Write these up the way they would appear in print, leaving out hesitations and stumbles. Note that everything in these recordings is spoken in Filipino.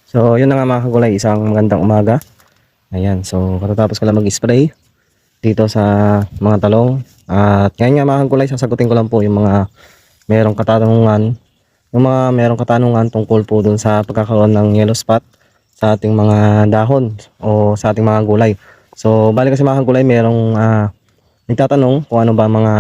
So, yun na nga mga kagulay, isang magandang umaga. Ayan, so katatapos ko lang mag-spray dito sa mga talong. At ngayon nga mga kagulay, sasagutin ko lang po yung mga merong katanungan tungkol po dun sa pagkakaroon ng yellow spot sa ating mga dahon o sa ating mga gulay. So, bali kasi mga kagulay, merong nagtatanong kung ano ba mga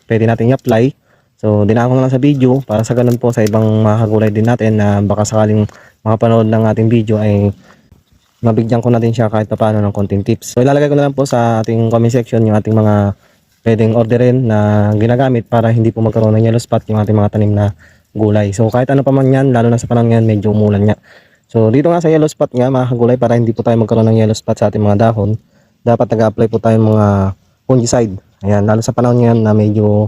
pwede nating i-apply. So, dinaan ko na lang sa video para sa ganun po sa ibang mga kagulay din natin na baka sakaling makapanood ng ating video ay mabigyan ko na din siya kahit paano ng konting tips. So ilalagay ko na lang po sa ating comment section yung ating mga pwedeng orderin na ginagamit para hindi po magkaroon ng yellow spot yung ating mga tanim na gulay. So kahit ano pa man yan, lalo na sa panahon ngayon medyo umulan nga. So dito nga sa yellow spot nga mga kagulay, para hindi po tayo magkaroon ng yellow spot sa ating mga dahon, dapat nag-apply po tayo mga fungicide. Ayan, lalo sa panahon ngayon na medyo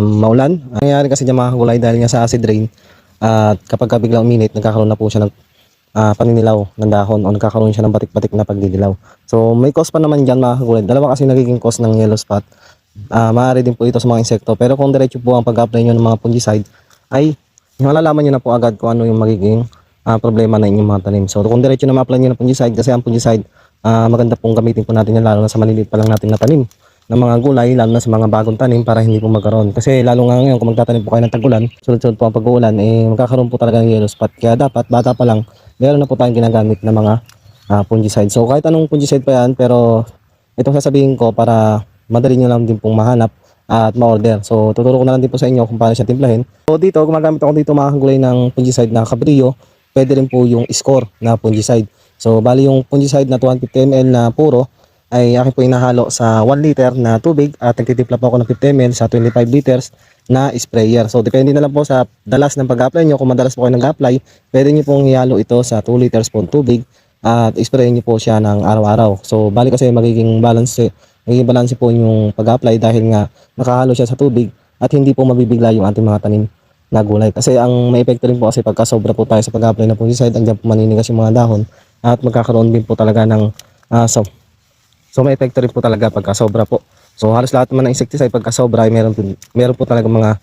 maulan. Ang nangyayari kasi dyan mga kagulay dahil nga sa acid rain, at kapag biglang uminit, nagkakaroon na po siya ng paninilaw ng dahon o nagkakaroon siya ng batik-batik na pagdidilaw. So may cause pa naman dyan mga kagulay. Dalawa kasi nagiging cause ng yellow spot. Maaari din po ito sa mga insekto. Pero kung diretso po ang pag-apply nyo ng mga fungicide, ay malalaman nyo na po agad kung ano yung magiging problema na inyong mga tanim. So kung diretso na ma-apply nyo ng fungicide, kasi ang fungicide, maganda pong gamitin po natin yan lalo na sa maliliit pa lang natin na tanim ng mga gulay, lalo na sa mga bagong tanim para hindi po magkaroon. Kasi lalo nga ngayon kung magtatanim po kayo ng tag-ulan, sunod-sunod po ang pag-uulan, magkakaroon po talaga ng yellow spot. Kaya dapat bata pa lang meron na po tayong ginagamit na mga fungicide. So kahit anong fungicide pa yan, pero itong sasabihin ko para madali nyo lang din pong mahanap at ma-order. So tuturo ko na lang din po sa inyo kung paano siya timplahin. So dito, gumagamit ako dito mga kagulay ng fungicide na Cabrillo. Pwede rin po yung Score na fungicide. So bali yung fungicide na 250 ml na puro ay akin po inahalo sa 1 liter na tubig at nagtitimpla po ako ng 50 ml sa 25 liters na sprayer. So depende na lang po sa dalas ng pag-apply nyo. Kung madalas po kayo nag-apply, pwede nyo pong ihalo ito sa 2 liters po tubig at spray nyo po siya ng araw-araw. So bali kasi magiging balance po yung pag-apply dahil nga nakahalo siya sa tubig at hindi po mabibigla yung ating mga tanim na gulay. Kasi ang may epekto rin po kasi pagka sobra po tayo sa pag-apply ng fungicide, andyan po maninigas yung mga dahon at magkakaroon din po talaga ng So may epekto rin po talaga pagka sobra po. So halos lahat naman ng insecticide pagka sobra ay meron po talaga mga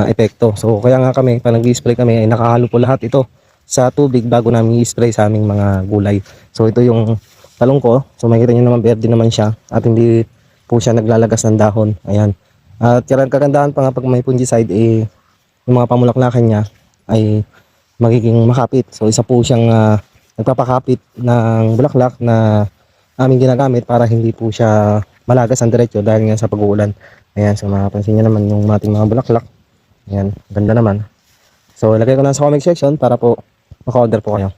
epekto. So kaya nga kami pag nag-i-spray kami ay nakahalo po lahat ito sa tubig bago namin i-spray sa aming mga gulay. So ito yung talong ko. So makikita nyo naman verde naman siya at hindi po siya naglalagas ng dahon. Ayan. At kagandahan pa nga pag may fungicide yung mga pamulaklakan niya ay magiging makapit. So isa po siyang nagpapakapit ng bulaklak na aming ginagamit para hindi po siya malagas ang diretso dahil nga sa pag-uulan. Ayan, so mapapansin nyo naman yung ating mga bulaklak. Ayan, ganda naman. So ilagay ko na sa comment section para po maka-order po kayo.